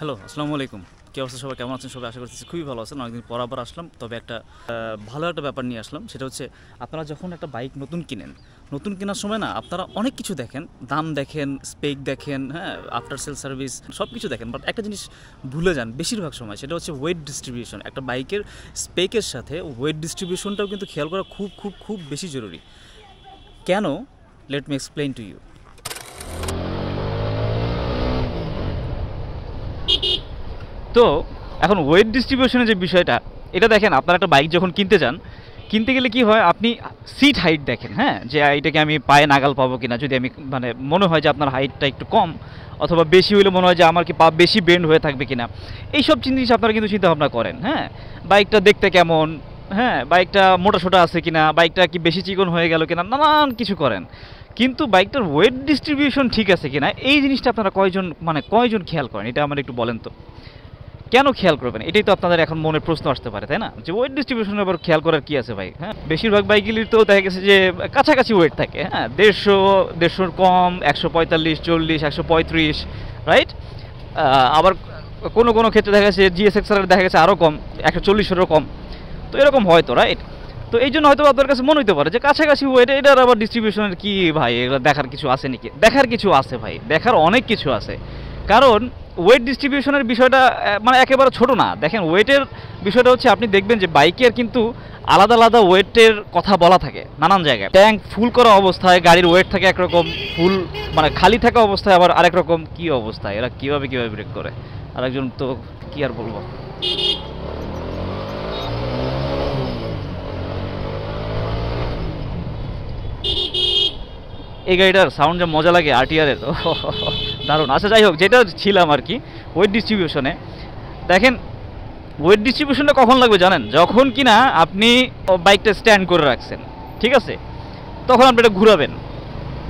Hello, আসসালামু আলাইকুম। কি অবস্থা সবাই? কেমন আছেন সবাই? আশা করতেছি খুবই ভালো আছেন। অনেকদিন পর আবার আসলাম। তবে একটা ভালো একটা ব্যাপার নিয়ে আসলাম। সেটা হচ্ছে আপনারা যখন একটা বাইক নতুন কিনেন, নতুন কেনার সময় না আপনারা অনেক কিছু দেখেন, দাম দেখেন, স্পেক দেখেন, হ্যাঁ, আফটার সেল সার্ভিস সব কিছু দেখেন। বাট একটা জিনিস ভুলে যান বেশিরভাগ সময়, সেটা হচ্ছে ওয়েট ডিস্ট্রিবিউশন। একটা বাইকের স্পেকের সাথে ওয়েট ডিস্ট্রিবিউশনটাও কিন্তু খেয়াল করা খুব খুব খুব বেশি জরুরি। কেন? Let me explain to you. তো এখন ওয়েট ডিস্ট্রিবিউশনের যে বিষয়টা, এটা দেখেন, আপনারা একটা বাইক যখন কিনতে যান, কিনতে গেলে কি হয়, আপনি সিট হাইট দেখেন, হ্যাঁ, যে এটাকে আমি পায়ে নাগাল পাবো কিনা। যদি আমি মানে মনে হয় যে আপনার হাইটটা একটু কম অথবা বেশি হইলে মনে হয় যে আমার কি পা বেশি বেন্ড হয়ে থাকবে কিনা, এইসব জিনিস আপনারা কিন্তু চিন্তা ভাবনা করেন। হ্যাঁ, বাইকটা দেখতে কেমন, হ্যাঁ, বাইকটা মোটা সোটা আছে কিনা, বাইকটা কি বেশি চিকন হয়ে গেল কিনা, নানান কিছু করেন। কিন্তু বাইকটার ওয়েট ডিস্ট্রিবিউশন ঠিক আছে কিনা, এই জিনিসটা আপনারা কয়জন খেয়াল করেন? এটা আমার একটু বলেন তো। কেন খেয়াল করবেন? এটাই তো আপনাদের এখন মনে প্রশ্ন আসতে পারে, তাই না? যে ওয়েট ডিস্ট্রিবিউশনের আবার খেয়াল করার কি আছে ভাই? হ্যাঁ, বেশিরভাগ বাইকগুলির তো দেখা গেছে যে কাছাকাছি ওয়েট থাকে, হ্যাঁ, 150 কম, 145, 40, 135, রাইট? আবার কোনো ক্ষেত্রে দেখা গেছে GSX-R দেখা গেছে আরও কম, 140-এরও কম। তো এরকম হয়তো, রাইট? তো এই জন্য হয়তো আপনার কাছে মনে হতে পারে যে কাছাকাছি ওয়েট, এটার আবার ডিস্ট্রিবিউশনের কি ভাই, এগুলো দেখার কিছু আছে নাকি? দেখার কিছু আছে ভাই, দেখার অনেক কিছু আছে। কারণ ওয়েট ডিস্ট্রিবিউশনের বিষয়টা মানে একেবারে ছোট না। দেখেন, ওয়েটের বিষয়টা হচ্ছে আপনি দেখবেন যে বাইকের কিন্তু আলাদা আলাদা ওয়েটের কথা বলা থাকে নানান জায়গায়। ট্যাঙ্ক ফুল করা অবস্থায় গাড়ির ওয়েট থাকে একরকম, ফুল মানে খালি থাকা অবস্থায় আবার আরেক রকম। কী অবস্থায় এরা কীভাবে ব্রেক করে, আরেকজন তো কী আর বলবো। এই গাড়িটার সাউন্ড যা মজা লাগে RTR-এর, দারুণ। আচ্ছা, যাই হোক, যেটা ছিলাম আর কি, ওয়েট ডিস্ট্রিবিউশনে দেখেন, ওয়েট ডিস্ট্রিবিউশনটা কখন লাগবে জানেন? যখন কিনা আপনি বাইকটা স্ট্যান্ড করে রাখছেন, ঠিক আছে, তখন আপনি এটা ঘুরাবেন।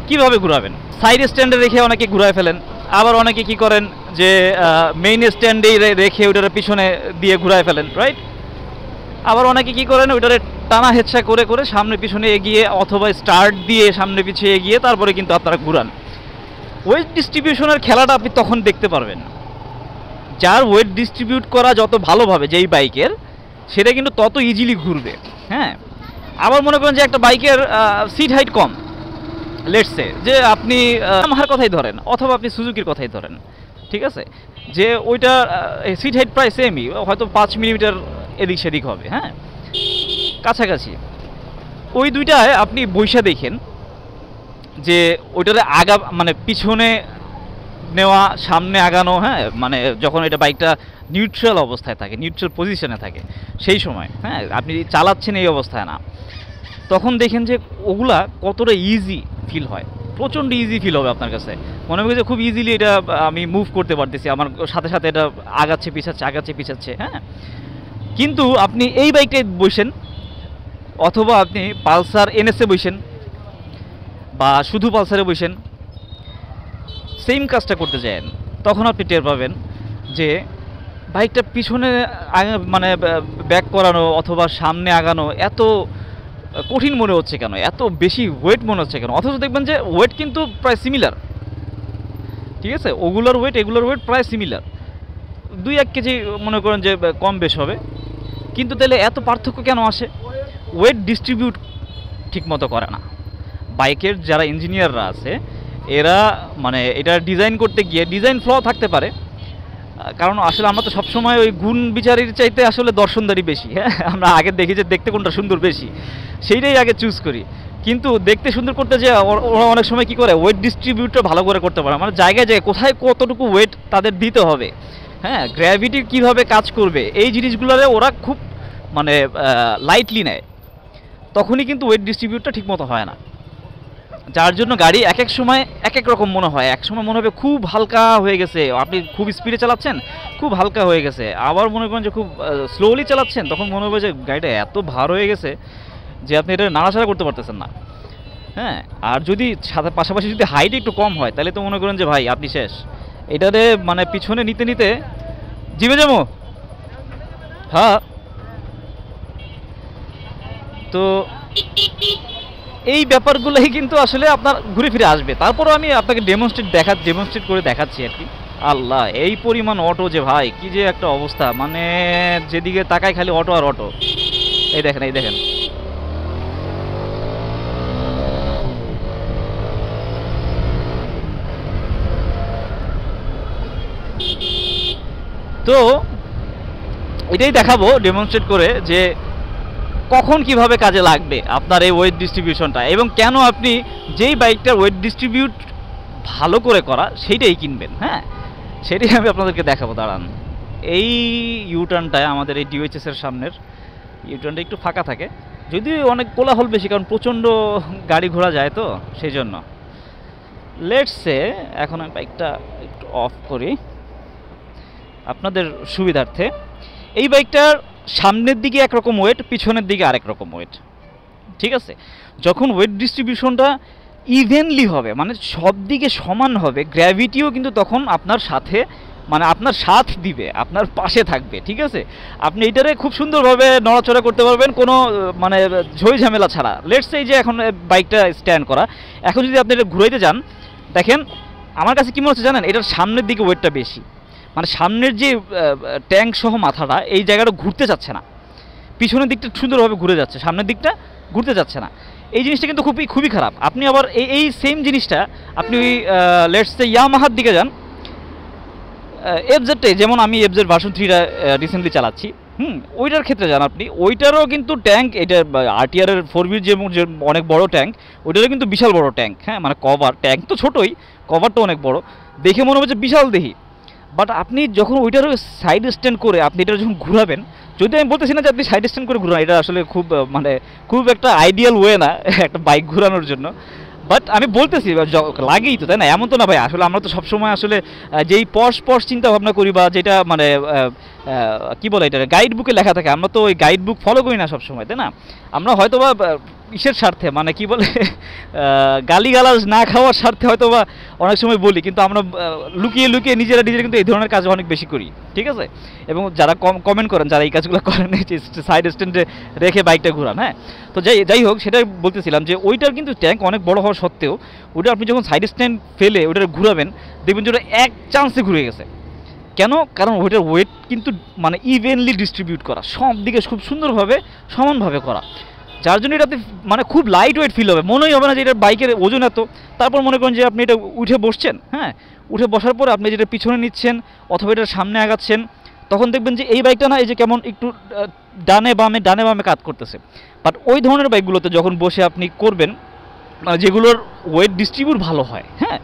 কীভাবে ঘুরাবেন? সাইড স্ট্যান্ডে রেখে অনেকে ঘুরায় ফেলেন, আবার অনেকে কি করেন যে মেইন স্ট্যান্ডেই রেখে ওইটার পিছনে দিয়ে ঘুরায় ফেলেন, রাইট? আবার অনেকে কি করেন, ওইটারে টানা হেচ্ছা করে করে সামনে পিছনে এগিয়ে অথবা স্টার্ট দিয়ে সামনে পিছিয়ে এগিয়ে তারপরে কিন্তু আপনারা ঘুরান। ওয়েট ডিস্ট্রিবিউশনের খেলাটা আপনি তখন দেখতে পারবেন। যার ওয়েট ডিস্ট্রিবিউট করা যত ভালোভাবে যেই বাইকের, সেটা কিন্তু তত ইজিলি ঘুরবে। হ্যাঁ, আবার মনে করেন যে একটা বাইকের সিট হাইট কম, লেটস সে যে আপনি আমার কথাই ধরেন অথবা আপনি সুজুকির কথাই ধরেন, ঠিক আছে, যে ওইটা সিট হাইট প্রায় সেমই, হয়তো 5 মিলিমিটার এদিক সেদিক হবে, হ্যাঁ, কাছাকাছি। ওই দুইটায় আপনি বইসা দেখেন যে ওইটারে মানে পিছনে নেওয়া, সামনে আগানো, হ্যাঁ, মানে যখন এটা বাইকটা নিউট্রাল অবস্থায় থাকে, নিউট্রাল পজিশনে থাকে সেই সময়, হ্যাঁ, আপনি চালাচ্ছেন এই অবস্থায় না, তখন দেখেন যে ওগুলা কতটা ইজি ফিল হয়। প্রচণ্ড ইজি ফিল হবে আপনার কাছে, মনে হবে যে খুব ইজিলি এটা আমি মুভ করতে পারতেছি, আমার সাথে সাথে এটা আগাচ্ছে পিছাচ্ছে, হ্যাঁ। কিন্তু আপনি এই বাইকটায় বসেন অথবা আপনি পালসার NS-এ বসেন বা শুধু পালসারে বসেন, সেম কাজটা করতে যান, তখন আপনি টের পাবেন যে বাইকটা পিছনে মানে ব্যাক করানো অথবা সামনে আগানো এত কঠিন মনে হচ্ছে কেন, এত বেশি ওয়েট মনে হচ্ছে কেন। অথচ দেখবেন যে ওয়েট কিন্তু প্রায় সিমিলার, ঠিক আছে, ওগুলোর ওয়েট এগুলোর ওয়েট প্রায় সিমিলার, 2-1 কেজি মনে করেন যে কম বেশ হবে। কিন্তু তাহলে এত পার্থক্য কেন আসে? ওয়েট ডিস্ট্রিবিউট ঠিকমতো করে না বাইকের যারা ইঞ্জিনিয়াররা আছে, এরা মানে এটা ডিজাইন করতে গিয়ে ডিজাইন ফ্ল থাকতে পারে, কারণ আসলে আমরা তো সবসময় ওই গুণ বিচারের চাইতে আসলে দর্শনদারি বেশি, হ্যাঁ, আমরা আগে দেখি যে দেখতে কোনটা সুন্দর বেশি, সেইটাই আগে চুজ করি। কিন্তু দেখতে সুন্দর করতে যে ওরা অনেক সময় কী করে, ওয়েট ডিস্ট্রিবিউটটা ভালো করে করতে পারে, মানে জায়গায় কোথায় কতটুকু ওয়েট তাদের দিতে হবে, হ্যাঁ, গ্র্যাভিটি কীভাবে কাজ করবে, এই জিনিসগুলোরে ওরা খুব মানে লাইটলি নেয়, তখনই কিন্তু ওয়েট ডিস্ট্রিবিউটটা ঠিকমতো হয় না। যার জন্য গাড়ি এক এক সময় এক এক রকম মনে হয়। এক সময় মনে হবে খুব হালকা হয়ে গেছে, আপনি খুব স্পিডে চালাচ্ছেন, খুব হালকা হয়ে গেছে। আবার মনে করেন যে খুব স্লোলি চালাচ্ছেন, তখন মনে হবে যে গাড়িটা এত ভার হয়ে গেছে যে আপনি এটা নাড়াচাড়া করতে পারতেছেন না, হ্যাঁ। আর যদি সাথে পাশাপাশি যদি হাইট একটু কম হয়, তাহলে তো মনে করেন যে ভাই আপনি শেষ। এটাতে মানে পিছনে নিতে নিতে জিমে যাবো, হ্যাঁ। তো এই ব্যাপারগুলোই কিন্তু আসলে আপনার ঘুরে ফিরে আসবে। তারপরও আমি আপনাকে ডেমনস্ট্রেট করে দেখাচ্ছি আর কি। আল্লাহ, এই পরিমাণ অটো যে ভাই, কি যে একটা অবস্থা, মানে যেদিকে তাকাই খালি অটো আর অটো। এই দেখেন, এই দেখেন। তো এটাই দেখাবো ডেমনস্ট্রেট করে যে কখন কিভাবে কাজে লাগবে আপনার এই ওয়েট ডিস্ট্রিবিউশনটা, এবং কেন আপনি যেই বাইকটার ওয়েট ডিস্ট্রিবিউট ভালো করে করা সেইটাই কিনবেন। হ্যাঁ, সেটাই আমি আপনাদেরকে দেখাবো। দাঁড়ান, এই ইউটার্নটায় আমাদের এই ডিওএইচএস এর সামনের ইউটার্নটা একটু ফাঁকা থাকে, যদিও অনেক কোলাহল বেশি, কারণ প্রচণ্ড গাড়ি ঘোড়া যায় তো সেই জন্য। লেটসে এখন আমি বাইকটা একটু অফ করি আপনাদের সুবিধার্থে। এই বাইকটার সামনের দিকে একরকম ওয়েট, পিছনের দিকে আরেক রকম ওয়েট, ঠিক আছে? যখন ওয়েট ডিস্ট্রিবিউশনটা ইভেনলি হবে, মানে সব দিকে সমান হবে, গ্র্যাভিটিও কিন্তু তখন আপনার সাথে, মানে আপনার সাথ দিবে, আপনার পাশে থাকবে, ঠিক আছে? আপনি এটারে খুব সুন্দরভাবে নড়াচড়া করতে পারবেন কোনো মানে ঝই ঝামেলা ছাড়া। লেটস এই যে এখন বাইকটা স্ট্যান্ড করা, এখন যদি আপনি এটা ঘুরাইতে যান, দেখেন আমার কাছে কী মনে হচ্ছে জানেন, এটার সামনের দিকে ওয়েটটা বেশি, মানে সামনের যে ট্যাঙ্ক সহ মাথাটা এই জায়গাটা ঘুরতে যাচ্ছে না, পিছনের দিকটা সুন্দরভাবে ঘুরে যাচ্ছে, সামনের দিকটা ঘুরতে যাচ্ছে না। এই জিনিসটা কিন্তু খুবই খারাপ। আপনি আবার এই সেম জিনিসটা আপনি ওই লেটস সে ইয়ামাহার দিকে যান, এফজেডটাই, যেমন আমি এফজেড ভার্সন 3টা রিসেন্টলি চালাচ্ছি, ওইটার ক্ষেত্রে যান আপনি, ওইটারও কিন্তু ট্যাঙ্ক, এটা আরটিআরের 4V যে অনেক বড় ট্যাঙ্ক, ওইটারও কিন্তু বিশাল বড় ট্যাঙ্ক। হ্যাঁ, মানে কভার, ট্যাঙ্ক তো ছোটোই, কভারটা অনেক বড়, দেখে মনে হচ্ছে বিশাল দেহি। বাট আপনি যখন ওইটারও সাইড স্ট্যান্ড করে আপনি এটা যখন ঘুরাবেন, যদি আমি বলতেছি না যে আপনি সাইড স্ট্যান্ড করে ঘুরান, এটা আসলে মানে খুব একটা আইডিয়াল ওয়ে না একটা বাইক ঘোরানোর জন্য, বাট আমি বলতেছি লাগেই তো, তাই না? এমন তো না ভাই, আসলে আমরা তো সবসময় আসলে যেই পশ চিন্তা ভাবনা করি, বা যেটা মানে কি বলে এটা গাইড বুকে লেখা থাকে, আমরা তো ওই গাইড বুক ফলো করি না সবসময়, তাই না? আমরা হয়তো বা ইসের স্বার্থে, মানে কি বলে গালিগালাজ না খাওয়ার স্বার্থে হয়তো বা অনেক সময় বলি, কিন্তু আমরা লুকিয়ে নিজেরা কিন্তু এই ধরনের কাজ অনেক বেশি করি, ঠিক আছে? এবং যারা কমেন্ট করেন, যারা এই কাজগুলো করেন, সাইড স্ট্যান্ডে রেখে বাইকটা ঘোরান, হ্যাঁ। তো যাই হোক, সেটাই বলতেছিলাম যে ওইটার কিন্তু ট্যাঙ্ক অনেক বড় হওয়া সত্ত্বেও ওইটা আপনি যখন সাইড স্ট্যান্ড ফেলে ওইটা ঘুরাবেন, দেখবেন যে ওটা এক চান্সে ঘুরে গেছে। কেন? কারণ ওইটার ওয়েট কিন্তু মানে ইভেনলি ডিস্ট্রিবিউট করা, সব দিকে খুব সুন্দরভাবে সমানভাবে করা, যার জন্য এটাতে মানে খুব লাইট ওয়েট ফিল হবে, মনেই হবে না যে এটা বাইকের ওজন এত। তারপর মনে করেন যে আপনি এটা উঠে বসছেন, হ্যাঁ, উঠে বসার পরে আপনি যেটা পিছনে নিচ্ছেন অথবা এটার সামনে আগাচ্ছেন, তখন দেখবেন যে এই বাইকটা না, এই যে কেমন একটু ডানে বামে কাজ করতেছে। বাট ওই ধরনের বাইকগুলোতে যখন বসে আপনি করবেন, মানে যেগুলোর ওয়েট ডিস্ট্রিবিউট ভালো হয়, হ্যাঁ,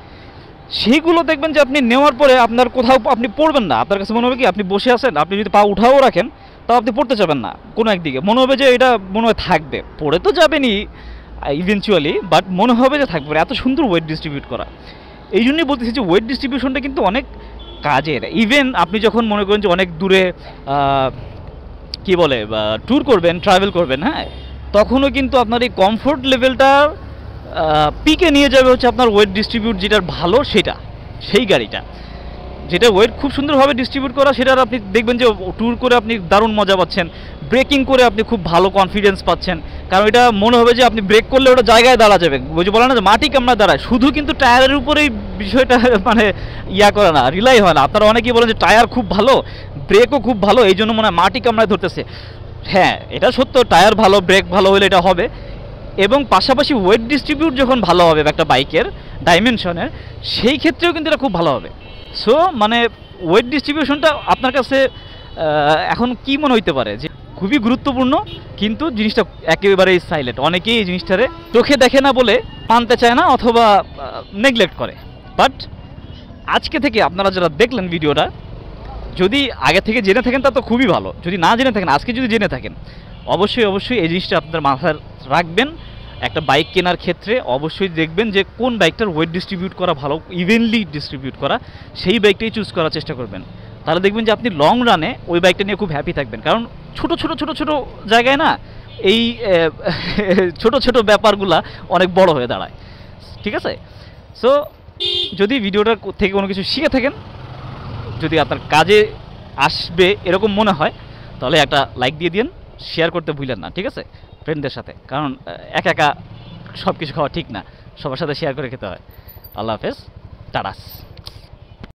সেইগুলো দেখবেন যে আপনি নেওয়ার পরে আপনার কোথাও আপনি পড়বেন না, আপনার কাছে মনে হবে কি আপনি বসে আছেন, আপনি যদি পা উঠাও রাখেন তাও আপনি পড়তে যাবেন না কোনো একদিকে, মনে হবে যে এটা মনে হয় থাকবে, পড়ে তো যাবেনই ইভেনচুয়ালি, বাট মনে হবে যে থাকবে, এত সুন্দর ওয়েট ডিস্ট্রিবিউট করা। এই জন্যই বলতেছি যে ওয়েট ডিস্ট্রিবিউশনটা কিন্তু অনেক কাজের। ইভেন আপনি যখন মনে করেন যে অনেক দূরে কি বলে ট্যুর করবেন, ট্রাভেল করবেন, হ্যাঁ, তখনও কিন্তু আপনার এই কমফোর্ট লেভেলটা পিকে নিয়ে যাবে হচ্ছে আপনার ওয়েট ডিস্ট্রিবিউট যেটার ভালো, সেই গাড়িটা যেটা ওয়েট খুব সুন্দরভাবে ডিস্ট্রিবিউট করা, সেটার আপনি দেখবেন যে ট্যুর করে আপনি দারুণ মজা পাচ্ছেন, ব্রেকিং করে আপনি খুব ভালো কনফিডেন্স পাচ্ছেন, কারণ এটা মনে হবে যে আপনি ব্রেক করলে ওটা জায়গায় দাঁড়া যাবে, বুঝে বলে না যে মাটি কামড়া দাঁড়ায়, শুধু কিন্তু টায়ারের উপরেই বিষয়টা মানে করে না, রিলাই হয় না। আপনারা অনেকেই বলেন যে টায়ার খুব ভালো, ব্রেকও খুব ভালো, এই জন্য মনে হয় মাটি কামড়ায় ধরতেছে। হ্যাঁ, এটা সত্য, টায়ার ভালো, ব্রেক ভালো হলে এটা হবে, এবং পাশাপাশি ওয়েট ডিস্ট্রিবিউট যখন ভালো হবে একটা বাইকের ডাইমেনশনের, সেই ক্ষেত্রেও কিন্তু এটা খুব ভালো হবে। সো মানে ওয়েট ডিস্ট্রিবিউশনটা আপনার কাছে এখন কি মনে হইতে পারে যে খুবই গুরুত্বপূর্ণ, কিন্তু জিনিসটা একেবারেই সাইলেন্ট, অনেকেই এই জিনিসটারে চোখে দেখে না বলে মানতে চায় না অথবা নেগলেক্ট করে। বাট আজকে থেকে আপনারা যারা দেখলেন ভিডিওটা, যদি আগে থেকে জেনে থাকেন তা তো খুবই ভালো, যদি না জেনে থাকেন, আজকে যদি জেনে থাকেন, অবশ্যই এই জিনিসটা আপনার মাথায় রাখবেন। একটা বাইক কেনার ক্ষেত্রে অবশ্যই দেখবেন যে কোন বাইকটার ওয়েট ডিস্ট্রিবিউট করা ভালো, ইভেনলি ডিস্ট্রিবিউট করা, সেই বাইকটাই চুজ করার চেষ্টা করবেন। তাহলে দেখবেন যে আপনি লং রানে ওই বাইকটা নিয়ে খুব হ্যাপি থাকবেন, কারণ ছোট জায়গায় না এই ছোট ব্যাপারগুলা অনেক বড় হয়ে দাঁড়ায়, ঠিক আছে? সো যদি ভিডিওটা থেকে কোনো কিছু শিখে থাকেন, যদি আপনার কাজে আসবে এরকম মনে হয়, তাহলে একটা লাইক দিয়ে দিন, শেয়ার করতে ভুলেন না, ঠিক আছে, ফ্রেন্ডদের সাথে, কারণ একা সব কিছু খাওয়া ঠিক না, সবার সাথে শেয়ার করে খেতে হয়। আল্লাহ হাফেজ, টাটাস।